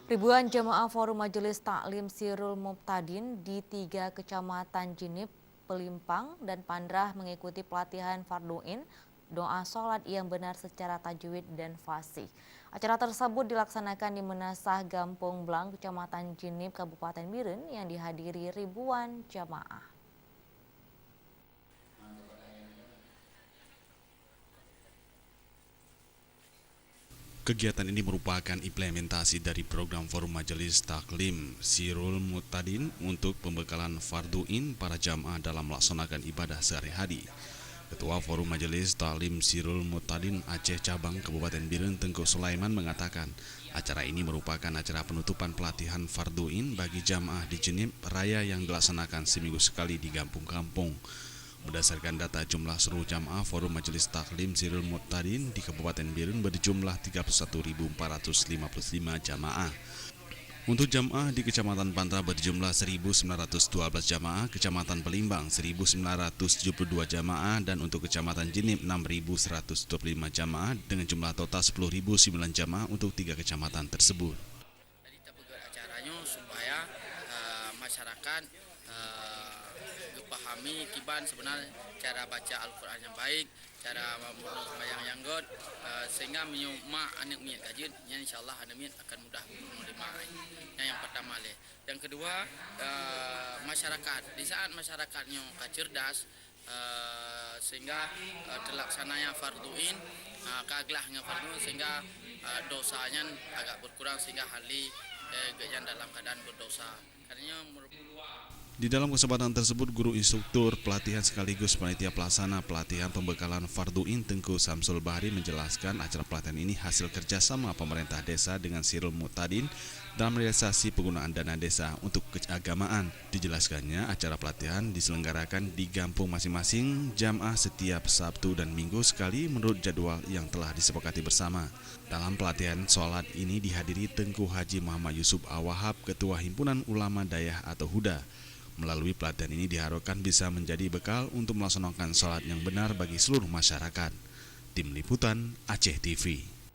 Ribuan jemaah Forum Majelis Taklim Sirul Muqtadin di 3 kecamatan Jinip, Pelimpang, dan Pandrah mengikuti pelatihan Fardhu'in, doa sholat yang benar secara tajwid dan fasih. Acara tersebut dilaksanakan di Menasah Gampung Blang, Kecamatan Jinip, Kabupaten Biren yang dihadiri ribuan jemaah. Kegiatan ini merupakan implementasi dari program Forum Majelis Taklim Sirul Muqtadin untuk pembekalan Fardhu'in para jamaah dalam melaksanakan ibadah sehari-hari. Ketua Forum Majelis Taklim Sirul Muqtadin Aceh Cabang Kabupaten Biren Tengku Sulaiman mengatakan, acara ini merupakan acara penutupan pelatihan Fardhu'in bagi jamaah di Jinip Raya yang dilaksanakan seminggu sekali di kampung-kampung. Berdasarkan data jumlah seluruh jamaah Forum Majelis Taklim Sirul Muqtadin di Kabupaten Biren berjumlah 31.455 jamaah. Untuk jamaah di Kecamatan Pandrah berjumlah 1.912 jamaah, Kecamatan Pelimbang 1.972 jamaah, dan untuk Kecamatan Jinip 6.125 jamaah dengan jumlah total 10.009 jamaah untuk 3 kecamatan tersebut. Jadi kita buat acaranya supaya masyarakat pahami kiban sebenarnya cara baca Al-Quran yang baik, cara membuat sembahyang yang good, sehingga menyumak anak miat kajut, yang insyaallah anak miat akan mudah menerima. Yang pertama le. Yang kedua, masyarakat di saat masyarakatnya cerdas, sehingga terlaksananya Fardhu'in, keaglahnya Fardhu'in sehingga dosanya agak berkurang sehingga ahli yang dalam keadaan berdosa. Karena Di dalam kesempatan tersebut, guru instruktur pelatihan sekaligus panitia pelaksana pelatihan pembekalan Fardhu'in Tengku Samsul Bahri menjelaskan acara pelatihan ini hasil kerjasama pemerintah desa dengan Sirul Muqtadin dalam realisasi penggunaan dana desa untuk keagamaan. Dijelaskannya, acara pelatihan diselenggarakan di kampung masing-masing jamaah setiap Sabtu dan Minggu sekali menurut jadwal yang telah disepakati bersama. Dalam pelatihan sholat ini dihadiri Tengku Haji Muhammad Yusuf Awahab, Ketua Himpunan Ulama Dayah atau Huda. Melalui pelatihan ini diharapkan bisa menjadi bekal untuk melaksanakan sholat yang benar bagi seluruh masyarakat. Tim Liputan Aceh TV.